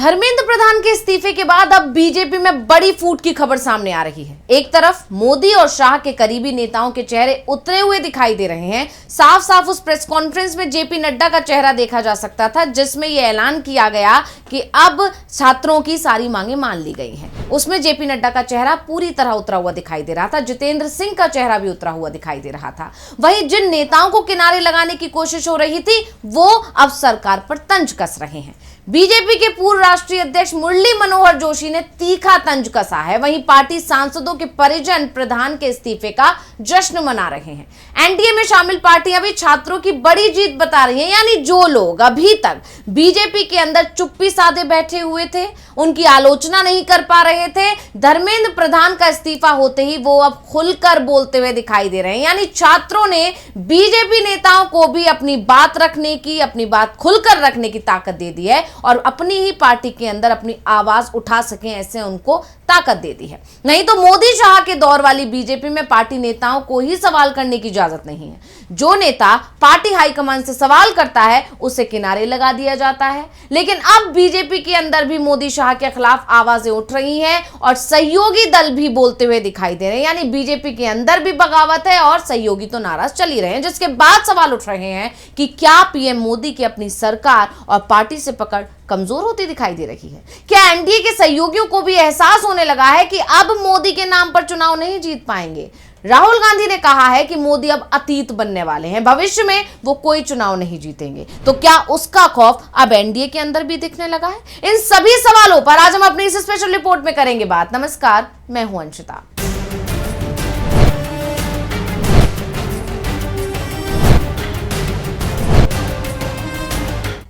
धर्मेंद्र प्रधान के इस्तीफे के बाद अब बीजेपी में बड़ी फूट की खबर सामने आ रही है। एक तरफ मोदी और शाह के करीबी नेताओं के चेहरे उतरे हुए दिखाई दे रहे हैं। साफ साफ उस प्रेस कॉन्फ्रेंस में जेपी नड्डा का चेहरा देखा जा सकता था, जिसमें यह ऐलान किया गया कि अब छात्रों की सारी मांगे मान ली गई हैं। उसमें जेपी नड्डा का चेहरा पूरी तरह उतरा हुआ दिखाई दे रहा था। जितेंद्र सिंह का चेहरा भी उतरा हुआ दिखाई दे रहा था। वहीं जिन नेताओं को किनारे लगाने की कोशिश हो रही थी, वो अब सरकार पर तंज कस रहे हैं। बीजेपी के पूर्व राष्ट्रीय अध्यक्ष मुरली मनोहर जोशी ने तीखा तंज कसा है। वहीं पार्टी सांसदों के परिजन प्रधान के इस्तीफे का जश्न मना रहे हैं। एनडीए में शामिल पार्टियां भी छात्रों की बड़ी जीत बता रही हैं। यानी जो लोग अभी तक बीजेपी के अंदर चुप्पी साधे बैठे हुए थे, उनकी आलोचना नहीं कर पा रहे थे, धर्मेंद्र प्रधान का इस्तीफा होते ही वो अब खुलकर बोलते हुए दिखाई दे रहे हैं। यानी छात्रों ने बीजेपी नेताओं को भी अपनी बात रखने की, अपनी बात खुलकर रखने की ताकत दे दी है और अपनी ही पार्टी के अंदर अपनी आवाज उठा सकें, ऐसे उनको ताकत दे दी है। नहीं तो मोदी शाह के दौर वाली बीजेपी में पार्टी नेताओं को ही सवाल करने की इजाजत नहीं है। जो नेता पार्टी हाईकमान से सवाल करता है, उसे किनारे लगा दिया जाता है। लेकिन अब बीजेपी के अंदर भी मोदी शाह के खिलाफ आवाजें उठ रही हैं और सहयोगी दल भी बोलते हुए दिखाई दे रहे हैं। यानी बीजेपी के अंदर भी बगावत है और सहयोगी तो नाराज चल ही रहे हैं, जिसके बाद सवाल उठ रहे हैं कि क्या पीएम मोदी की अपनी सरकार और पार्टी से पकड़ कमजोर होती दिखाई दे रही है? क्या एनडीए के सहयोगियों को भी एहसास होने लगा है कि अब मोदी के नाम पर चुनाव नहीं जीत पाएंगे? राहुल गांधी ने कहा है कि मोदी अब अतीत बनने वाले हैं, भविष्य में वो कोई चुनाव नहीं जीतेंगे। तो क्या उसका खौफ अब एनडीए के अंदर भी दिखने लगा है? इन सभी सवालों पर आज हम अपनी इस स्पेशल रिपोर्ट में करेंगे बात। नमस्कार, मैं हूं अंशिता।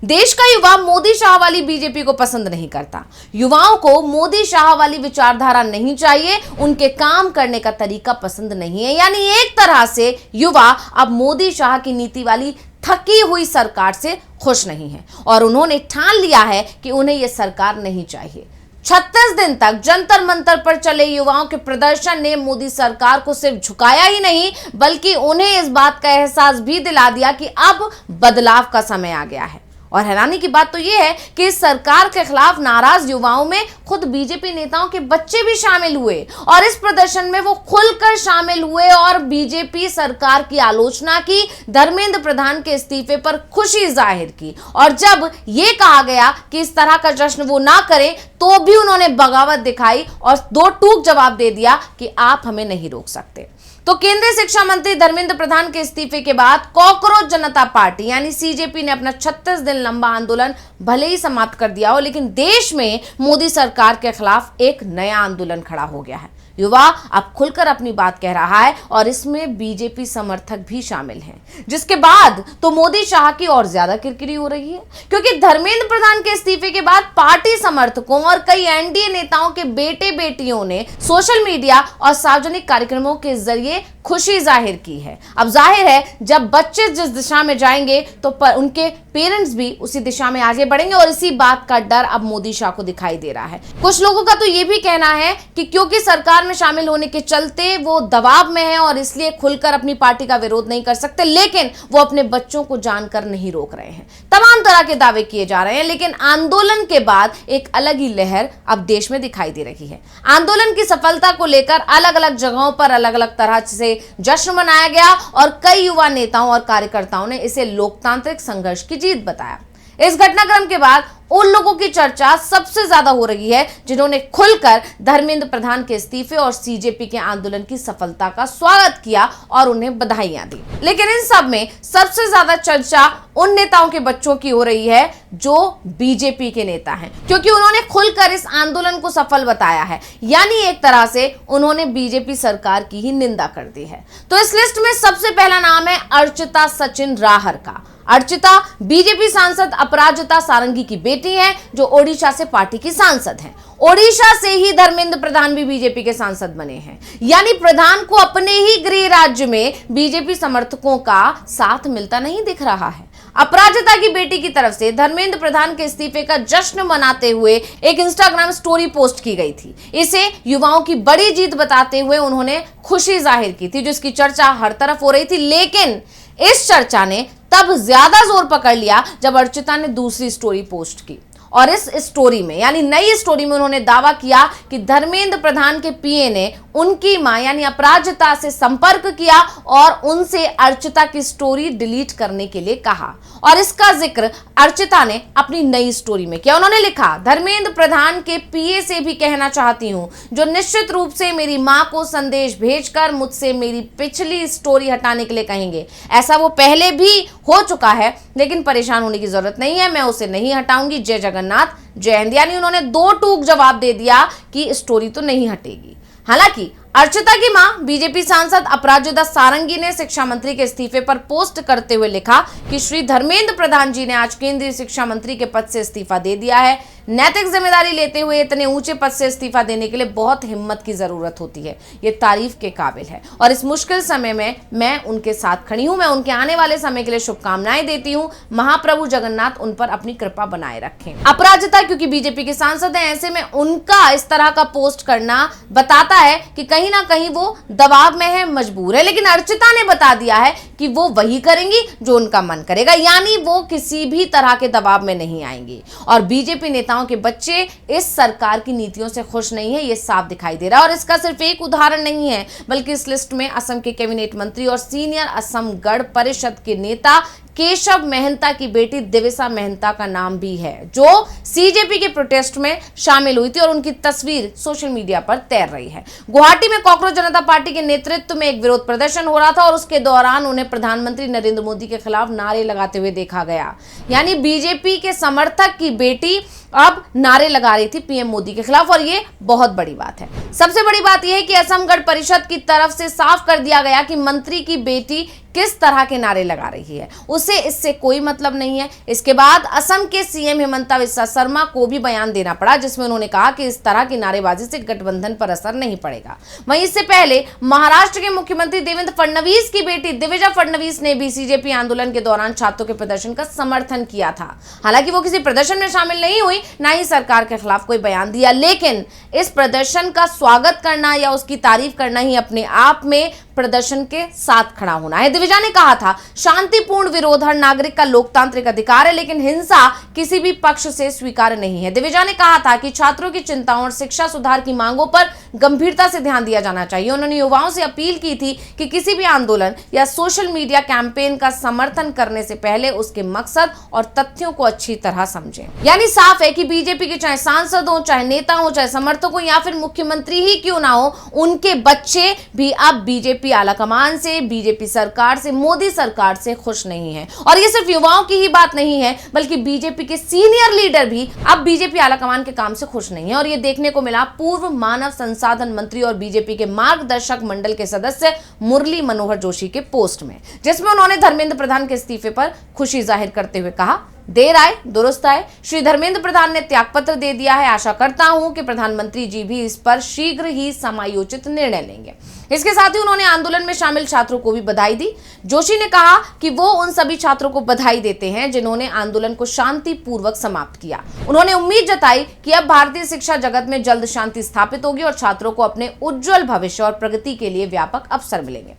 देश का युवा मोदी शाह वाली बीजेपी को पसंद नहीं करता। युवाओं को मोदी शाह वाली विचारधारा नहीं चाहिए, उनके काम करने का तरीका पसंद नहीं है। यानी एक तरह से युवा अब मोदी शाह की नीति वाली थकी हुई सरकार से खुश नहीं है और उन्होंने ठान लिया है कि उन्हें यह सरकार नहीं चाहिए। 36 दिन तक जंतर मंतर पर चले युवाओं के प्रदर्शन ने मोदी सरकार को सिर्फ झुकाया ही नहीं, बल्कि उन्हें इस बात का एहसास भी दिला दिया कि अब बदलाव का समय आ गया है। और हैरानी की बात तो यह है कि इस सरकार के खिलाफ नाराज युवाओं में खुद बीजेपी नेताओं के बच्चे भी शामिल हुए और इस प्रदर्शन में वो खुलकर शामिल हुए और बीजेपी सरकार की आलोचना की, धर्मेंद्र प्रधान के इस्तीफे पर खुशी जाहिर की। और जब ये कहा गया कि इस तरह का जश्न वो ना करें, तो भी उन्होंने बगावत दिखाई और दो टूक जवाब दे दिया कि आप हमें नहीं रोक सकते। तो केंद्रीय शिक्षा मंत्री धर्मेंद्र प्रधान के इस्तीफे के बाद कॉकरोच जनता पार्टी यानी सीजेपी ने अपना 36 दिन लंबा आंदोलन भले ही समाप्त कर दिया हो, लेकिन देश में मोदी सरकार के खिलाफ एक नया आंदोलन खड़ा हो गया है। युवा अब खुलकर अपनी बात कह रहा है और इसमें बीजेपी समर्थक भी शामिल हैं, जिसके बाद तो मोदी शाह की और ज्यादा किरकिरी हो रही है, क्योंकि धर्मेंद्र प्रधान के इस्तीफे के बाद पार्टी समर्थकों और कई एनडीए नेताओं के बेटे बेटियों ने सोशल मीडिया और सार्वजनिक कार्यक्रमों के जरिए खुशी जाहिर की है। अब जाहिर है, जब बच्चे जिस दिशा में जाएंगे तो उनके पेरेंट्स भी उसी दिशा में आगे बढ़ेंगे और इसी बात का डर अब मोदी शाह को दिखाई दे रहा है। कुछ लोगों का तो ये भी कहना है कि क्योंकि सरकार में शामिल होने के चलते वो दबाव में है और इसलिए खुलकर अपनी पार्टी का विरोध नहीं कर सकते, लेकिन वो अपने बच्चों को जानकर नहीं रोक रहे हैं। तमाम तरह के दावे किए जा रहे हैं, लेकिन आंदोलन के बाद एक अलग ही लहर अब देश में दिखाई दे रही है। आंदोलन की सफलता को लेकर अलग अलग जगहों पर अलग अलग तरह से जश्न मनाया गया और कई युवा नेताओं और कार्यकर्ताओं ने इसे लोकतांत्रिक संघर्ष की जीत बताया। इस घटनाक्रम के बाद उन लोगों की चर्चा सबसे ज्यादा हो रही है जिन्होंने खुलकर धर्मेंद्र प्रधान के इस्तीफे और सीजेपी के आंदोलन की सफलता का स्वागत किया और उन्हें बधाइयां दी। लेकिन इन सब में सबसे ज्यादा चर्चा उन नेताओं के बच्चों की हो रही है जो बीजेपी के नेता हैं, क्योंकि उन्होंने खुलकर इस आंदोलन को सफल बताया है। यानी एक तरह से उन्होंने बीजेपी सरकार की ही निंदा कर दी है। तो इस लिस्ट में सबसे पहला नाम है अर्चिता सचिन राहर का। अर्चिता बीजेपी सांसद अपराजिता सारंगी की बेटी हैं, जो ओडिशा से पार्टी की सांसद हैं। ओडिशा से ही धर्मेंद्र प्रधान भी बीजेपी के सांसद बने हैं। यानी प्रधान को अपने ही गृह राज्य में बीजेपी समर्थकों का साथ मिलता नहीं दिख रहा है। अपराजिता की बेटी की तरफ से धर्मेंद्र प्रधान के इस्तीफे का जश्न मनाते हुए एक इंस्टाग्राम स्टोरी पोस्ट की गई थी। इसे युवाओं की बड़ी जीत बताते हुए उन्होंने खुशी जाहिर की थी, जिसकी चर्चा हर तरफ हो रही थी। लेकिन इस चर्चा ने तब ज्यादा जोर पकड़ लिया जब अर्चिता ने दूसरी स्टोरी पोस्ट की और इस स्टोरी में यानी नई स्टोरी में उन्होंने दावा किया कि धर्मेंद्र प्रधान के पीए ने उनकी मां यानी अपराजिता से संपर्क किया और उनसे अर्चिता की स्टोरी डिलीट करने के लिए कहा। और इसका जिक्र अर्चिता ने अपनी नई स्टोरी में किया। उन्होंने लिखा, धर्मेंद्र प्रधान के पीए से भी कहना चाहती हूं, जो निश्चित रूप से मेरी मां को संदेश भेजकर मुझसे मेरी पिछली स्टोरी हटाने के लिए कहेंगे। ऐसा वो पहले भी हो चुका है, लेकिन परेशान होने की जरूरत नहीं है, मैं उसे नहीं हटाऊंगी। जय जगन्नाथ, जय हिंद। यानी उन्होंने दो टूक जवाब दे दिया कि स्टोरी तो नहीं हटेगी। हालांकि अर्चिता की मां बीजेपी सांसद अपराजिता सारंगी ने शिक्षा मंत्री के इस्तीफे पर पोस्ट करते हुए लिखा कि श्री धर्मेंद्र प्रधान जी ने आज केंद्रीय शिक्षा मंत्री के पद से इस्तीफा दे दिया है। नैतिक जिम्मेदारी लेते हुए इतने ऊंचे पद से इस्तीफा देने के लिए बहुत हिम्मत की जरूरत होती है। ये तारीफ के काबिल है और इस मुश्किल समय में मैं उनके साथ खड़ी हूं। मैं उनके आने वाले समय के लिए शुभकामनाएं देती हूं। महाप्रभु जगन्नाथ उन पर अपनी कृपा बनाए रखें। अपराजिता क्योंकि बीजेपी के सांसद हैं, ऐसे में उनका इस तरह का पोस्ट करना बताता है कि कहीं ना कहीं वो दबाव में है, मजबूर है। लेकिन अर्चिता ने बता दिया है कि वो वही करेंगी जो उनका मन करेगा, यानी वो किसी भी तरह के दबाव में नहीं आएंगी। और बीजेपी नेताओं के बच्चे इस सरकार की नीतियों से खुश नहीं है, ये साफ दिखाई दे रहा है। और इसका सिर्फ एक उदाहरण नहीं है, बल्कि इस लिस्ट में असम के कैबिनेट मंत्री और सीनियर असम गण परिषद के नेता केशव महंता की बेटी दिविसा महंता का नाम भी है, जो सीजेपी के प्रोटेस्ट में शामिल हुई थी और उनकी तस्वीर सोशल मीडिया पर तैर रही है। गुवाहाटी में कांग्रेस जनता पार्टी के नेतृत्व में एक विरोध प्रदर्शन हो रहा था और उसके दौरान उन्हें प्रधानमंत्री नरेंद्र मोदी के खिलाफ नारे लगाते हुए देखा गया। यानी बीजेपी के समर्थक की बेटी अब नारे लगा रही थी पीएम मोदी के खिलाफ, और ये बहुत बड़ी बात है। सबसे बड़ी बात यह है कि असम गण परिषद की तरफ से साफ कर दिया गया कि मंत्री की बेटी किस तरह के नारे लगा रही है, उसे इससे कोई मतलब नहीं है। इसके बाद असम के सीएम हिमंता बिस्वा शर्मा को भी बयान देना पड़ा, जिसमें उन्होंने कहा कि इस तरह की नारेबाजी से गठबंधन पर असर नहीं पड़ेगा। वहीं इससे पहले महाराष्ट्र के मुख्यमंत्री देवेंद्र फडणवीस की बेटी दिविजा फडणवीस ने भी सीजेपी आंदोलन के दौरान छात्रों के प्रदर्शन का समर्थन किया था। हालांकि वो किसी प्रदर्शन में शामिल नहीं हुई, ना ही सरकार के खिलाफ कोई बयान दिया, लेकिन इस प्रदर्शन का स्वागत करना या उसकी तारीफ करना ही अपने आप में प्रदर्शन के साथ खड़ा होना है। दिविजा ने कहा था, शांतिपूर्ण विरोध हर नागरिक का लोकतांत्रिक अधिकार है, लेकिन हिंसा किसी भी पक्ष से स्वीकार्य नहीं है। दिविजा ने कहा था कि छात्रों की चिंताओं और शिक्षा सुधार की मांगों पर गंभीरता से ध्यान दिया जाना चाहिए। उन्होंने युवाओं से अपील की थी कि किसी भी आंदोलन या सोशल मीडिया कैंपेन का समर्थन करने से पहले उसके मकसद और तथ्यों को अच्छी तरह समझें। यानी साफ है कि बीजेपी के चाहे सांसद हो, चाहे नेता हो, चाहे समर्थक हो या फिर मुख्यमंत्री ही क्यों ना हो, उनके बच्चे भी अब बीजेपी आलाकमान से, बीजेपी सरकार से, मोदी सरकार से खुश नहीं है। और ये सिर्फ युवाओं की ही बात नहीं है, बल्कि बीजेपी के सीनियर लीडर भी अब बीजेपी आलाकमान के काम से खुश नहीं है। और ये देखने को मिला पूर्व मानव संसाधन मंत्री और बीजेपी के मार्गदर्शक मंडल के सदस्य मुरली मनोहर जोशी के पोस्ट में, जिसमें उन्होंने धर्मेंद्र प्रधान के इस्तीफे पर खुशी जाहिर करते हुए कहा, देर आए दुरुस्त आए। श्री धर्मेंद्र प्रधान ने त्यागपत्र दे दिया है। आशा करता हूं कि प्रधानमंत्री जी भी इस पर शीघ्र ही समायोजित निर्णय लेंगे। इसके साथ ही उन्होंने आंदोलन में शामिल छात्रों को भी बधाई दी। जोशी ने कहा कि वो उन सभी छात्रों को बधाई देते हैं जिन्होंने आंदोलन को शांतिपूर्वक समाप्त किया। उन्होंने उम्मीद जताई कि अब भारतीय शिक्षा जगत में जल्द शांति स्थापित होगी और छात्रों को अपने उज्जवल भविष्य और प्रगति के लिए व्यापक अवसर मिलेंगे।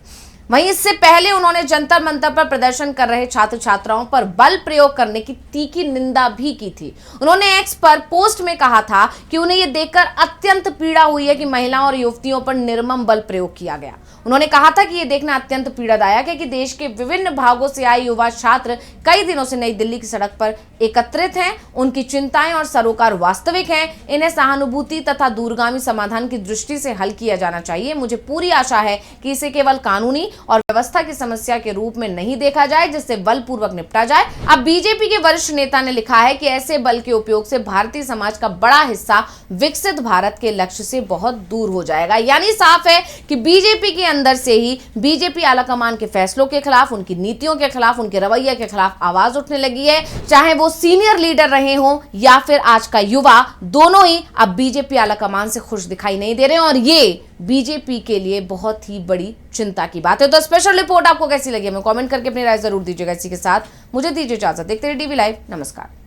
वहीं इससे पहले उन्होंने जंतर मंतर पर प्रदर्शन कर रहे छात्र छात्राओं पर बल प्रयोग करने की तीखी निंदा भी की थी। उन्होंने एक्स पर पोस्ट में कहा था कि उन्हें यह देखकर अत्यंत पीड़ा हुई है कि महिलाओं और युवतियों पर निर्मम बल प्रयोग किया गया। उन्होंने कहा था कि यह देखना अत्यंत पीड़ादायक है कि देश के विभिन्न भागों से आए युवा छात्र कई दिनों से नई दिल्ली की सड़क पर एकत्रित हैं। उनकी चिंताएं और सरोकार वास्तविक हैं। इन्हें सहानुभूति तथा दूरगामी समाधान की दृष्टि से हल किया जाना चाहिए। मुझे पूरी आशा है कि इसे केवल कानूनी और व्यवस्था की समस्या के रूप में नहीं देखा जाए, जिससे बलपूर्वक निपटा जाए। अब बीजेपी के वरिष्ठ नेता ने लिखा है कि ऐसे बल के उपयोग से भारतीय समाज का बड़ा हिस्सा विकसित भारत के लक्ष्य से बहुत दूर हो जाएगा। यानी साफ है कि बीजेपी के अंदर से ही बीजेपी आलाकमान के फैसलों के खिलाफ, उनकी नीतियों के खिलाफ, उनके रवैये के खिलाफ आवाज उठने लगी है। चाहे वो सीनियर लीडर रहे हों या फिर आज का युवा, दोनों ही अब बीजेपी आलाकमान से खुश दिखाई नहीं दे रहे हैं और ये बीजेपी के लिए बहुत ही बड़ी चिंता की बात है। तो स्पेशल रिपोर्ट आपको कैसी लगी हमें कमेंट करके अपनी राय जरूर दीजिएगा। इसी के साथ मुझे दीजिए इजाजत। देखते रहिए टीवी लाइव। नमस्कार।